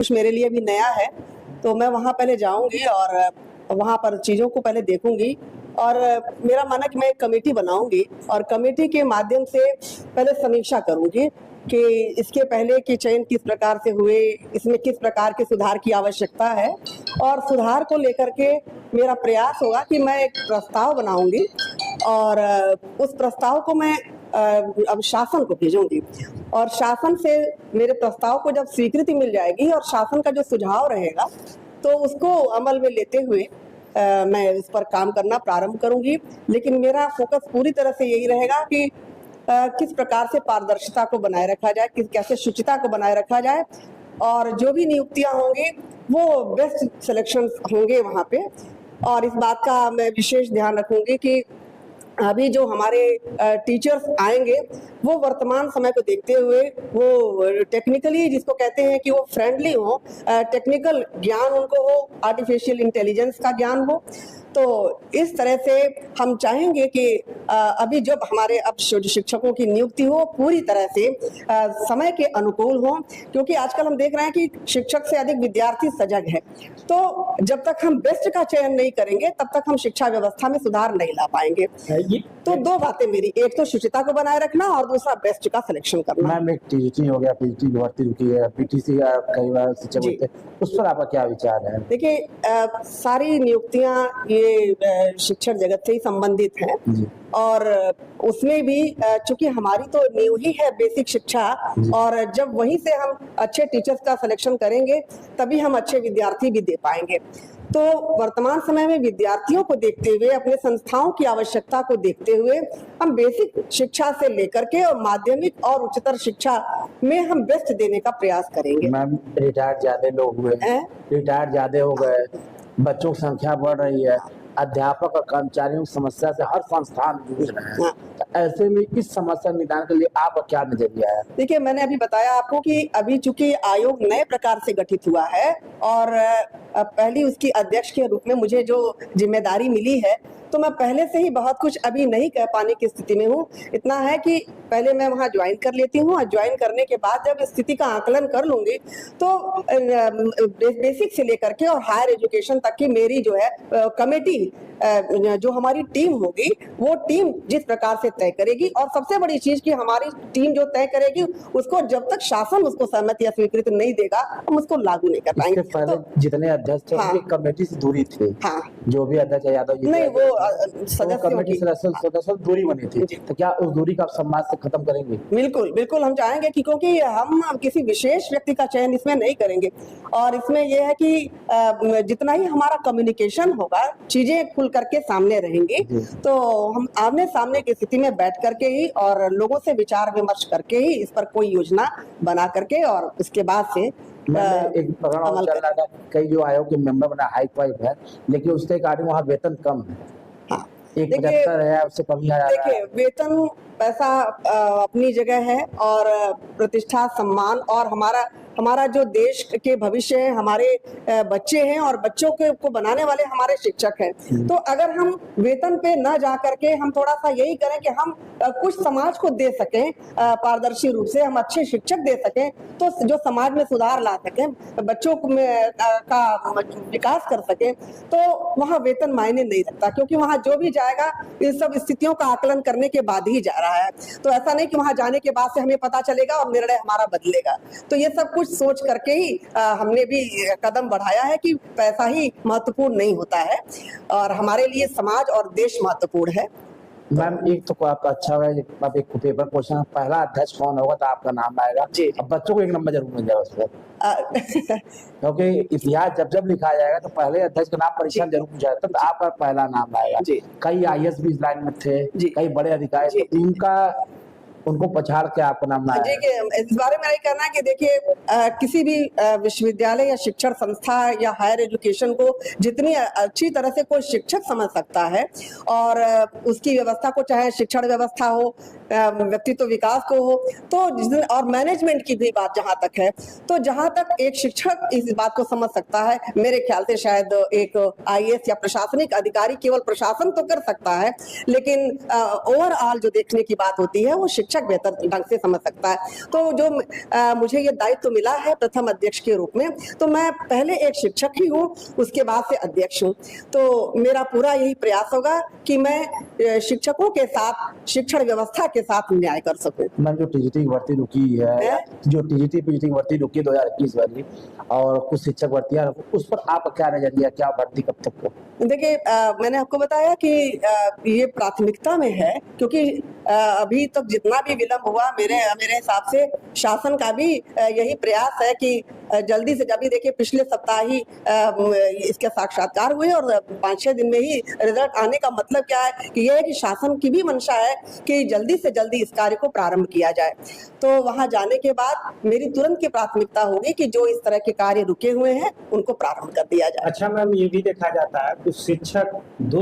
कुछ मेरे लिए भी नया है, तो मैं वहाँ पहले जाऊँगी और वहाँ पर चीज़ों को पहले देखूँगी और मेरा मन है कि मैं एक कमेटी बनाऊँगी और कमेटी के माध्यम से पहले समीक्षा करूँगी कि इसके पहले के चयन किस प्रकार से हुए, इसमें किस प्रकार के सुधार की आवश्यकता है और सुधार को लेकर के मेरा प्रयास होगा कि मैं एक प्रस्ताव बनाऊँगी और उस प्रस्ताव को मैं अब शासन को भेजूंगी और शासन से मेरे प्रस्ताव को जब स्वीकृति मिल जाएगी और शासन का जो सुझाव रहेगा तो उसको अमल में लेते हुए मैं इस पर काम करना प्रारंभ करूंगी। लेकिन मेरा फोकस पूरी तरह से यही रहेगा कि किस प्रकार से पारदर्शिता को बनाए रखा जाए, कैसे शुचिता को बनाए रखा जाए और जो भी नियुक्तियां होंगी वो बेस्ट सिलेक्शन होंगे वहाँ पे। और इस बात का मैं विशेष ध्यान रखूंगी कि अभी जो हमारे टीचर्स आएंगे वो वर्तमान समय को देखते हुए वो टेक्निकली जिसको कहते हैं कि वो फ्रेंडली हो, टेक्निकल ज्ञान उनको हो, आर्टिफिशियल इंटेलिजेंस का ज्ञान हो। तो इस तरह से हम चाहेंगे कि अभी जब हमारे अब शिक्षकों की नियुक्ति हो पूरी तरह से समय के अनुकूल हो, क्योंकि आजकल हम देख रहे हैं कि शिक्षक से अधिक विद्यार्थी सजग है। तो जब तक हम बेस्ट का चयन नहीं करेंगे तब तक हम शिक्षा व्यवस्था में सुधार नहीं ला पाएंगे। तो दो बातें मेरी, एक तो शुचिता को बनाए रखना और दूसरा बेस्ट का सिलेक्शन करना। मैम एक टीचिंग हो गया, पीटी की भर्ती रुकी है, पीटीसी कई बार शिक्षक होते हैं, उस पर आपका क्या विचार है? देखिए सारी नियुक्तियां ये शिक्षण जगत से ही संबंधित हैं और उसमें भी चूंकि हमारी तो नींव ही है बेसिक शिक्षा और जब वहीं से हम अच्छे टीचर्स का सिलेक्शन करेंगे तभी हम अच्छे विद्यार्थी भी दे पाएंगे। तो वर्तमान समय में विद्यार्थियों को देखते हुए, अपने संस्थाओं की आवश्यकता को देखते हुए हम बेसिक शिक्षा से लेकर के और माध्यमिक और उच्चतर शिक्षा में हम बेस्ट देने का प्रयास करेंगे। मैम रिटायर्ड ज्यादा लोग हुए, रिटायर्ड ज्यादा हो गए, बच्चों की संख्या बढ़ रही है, अध्यापक और कर्मचारियों की समस्या से हर संस्थान जूझ रहे हैं। तो ऐसे में इस समस्या निदान के लिए आपका क्या नजरिया है? देखिए मैंने अभी बताया आपको कि अभी चूंकि आयोग नए प्रकार से गठित हुआ है और पहली उसकी अध्यक्ष के रूप में मुझे जो जिम्मेदारी मिली है तो मैं पहले से ही बहुत कुछ अभी नहीं कह पाने की स्थिति में हूँ। इतना है कि पहले मैं वहाँ ज्वाइन कर लेती हूँ और ज्वाइन करने के बाद जब स्थिति का आकलन कर लूंगी तो बेसिक से लेकर के और हायर एजुकेशन तक की मेरी जो है कमेटी जो हमारी टीम होगी वो टीम जिस प्रकार से तय करेगी और सबसे बड़ी चीज कि हमारी टीम जो तय करेगी उसको जब तक शासन उसको सहमति या स्वीकृति नहीं देगा हम उसको लागू नहीं कर पाएंगे। पहले तो जितने अध्यक्ष थे कमेटी से दूरी थी, जो भी अध्यक्ष यादव जी नहीं वो सदस्य दूरी बनी थी, तो क्या उस दूरी का समाज से खत्म करेंगे? बिल्कुल बिल्कुल हम चाहेंगे कि क्योंकि हम किसी विशेष व्यक्ति का चयन इसमें नहीं करेंगे और इसमें यह है कि जितना ही हमारा कम्युनिकेशन होगा चीजें खुल करके सामने रहेंगी तो हम आमने सामने की स्थिति में बैठ करके ही और लोगों से विचार विमर्श करके ही इस पर कोई योजना बना करके और उसके बाद से एक प्रकरण चल रहा था, कई जो आयोग के मेंबर बना हाई फाइव है लेकिन उसके कारण वहाँ वेतन कम है। हाँ एक 75 है, उससे कम ही आ रहा है। देखिए वेतन पैसा अपनी जगह है और प्रतिष्ठा सम्मान और हमारा जो देश के भविष्य है, हमारे बच्चे हैं और बच्चों को बनाने वाले हमारे शिक्षक हैं। तो अगर हम वेतन पे न जा करके हम थोड़ा सा यही करें कि हम कुछ समाज को दे सकें पारदर्शी रूप से, हम अच्छे शिक्षक दे सकें तो जो समाज में सुधार ला सकें, बच्चों का विकास कर सकें, तो वहाँ वेतन मायने नहीं रखता क्योंकि वहाँ जो भी जाएगा इन सब स्थितियों का आकलन करने के बाद ही जा रहा है। तो ऐसा नहीं कि वहाँ जाने के बाद से हमें पता चलेगा और निर्णय हमारा बदलेगा। तो ये सब कुछ सोच करके ही हमने भी कदम बढ़ाया है कि पैसा ही महत्वपूर्ण नहीं होता है और हमारे लिए समाज और देश महत्वपूर्ण है। मैम एक तो आपका अच्छा है, अब एक पेपर क्वेश्चन, पहला अध्यक्ष कौन होगा तो आपका नाम आएगा। अब बच्चों को एक नंबर जरूर मिल जाएगा उस पर क्योंकि इतिहास जब जब लिखा जाएगा तो पहले अध्यक्ष का नाम परीक्षा जरूर पूछा जाता है, तो आपका पहला नाम आएगा। कई IAS भी इस लाइन में थे, कई बड़े अधिकारी, तो उनको पछाड़ के आपका नाम ना आए। इस बारे में यही कहना है कि देखिए किसी भी विश्वविद्यालय या शिक्षण संस्था या हायर एजुकेशन को जितनी अच्छी तरह से कोई शिक्षक समझ सकता है और उसकी व्यवस्था को, चाहे शिक्षण व्यवस्था हो, व्यक्तित्व विकास को हो, तो और मैनेजमेंट की भी बात जहां तक है, तो जहां तक एक शिक्षक इस बात को समझ सकता है, मेरे ख्याल से शायद एक IAS या प्रशासनिक अधिकारी केवल प्रशासन तो कर सकता है, लेकिन ओवरऑल जो देखने की बात होती है वो शिक्षक बेहतर ढंग से समझ सकता है। तो जो मुझे ये दायित्व मिला है प्रथम अध्यक्ष के रूप में, तो मैं पहले एक शिक्षक ही हूँ, उसके बाद से अध्यक्ष हूँ। तो मेरा पूरा यही प्रयास होगा कि मैं शिक्षकों के साथ, शिक्षण व्यवस्था के साथ न्याय कर सकूं। मैम, जो टीजीटी की भर्ती रुकी है, जो टीजीटी पीजीटी की भर्ती रुकी 2021 वाली, और कुछ शिक्षक भर्तियां, उस पर आपका क्या नजरिया, क्या भर्ती कब तक हो? देखिए, मैंने आपको बताया कि ये प्राथमिकता में है, क्योंकि अभी तक जितना भी विलंब हुआ, मेरे हिसाब से शासन का भी यही प्रयास है कि जल्दी से जल्दी, देखिए पिछले सप्ताह ही इसके साक्षात्कार हुए और 5-6 दिन में ही रिजल्ट आने का मतलब क्या है कि यह है कि शासन की भी मंशा है कि जल्दी से जल्दी इस कार्य को प्रारंभ किया जाए। तो वहां जाने के बाद मेरी तुरंत की प्राथमिकता होगी कि जो इस तरह के कार्य रुके हुए हैं उनको प्रारंभ कर दिया जाए। अच्छा मैम, ये भी देखा जाता है कुछ शिक्षक 2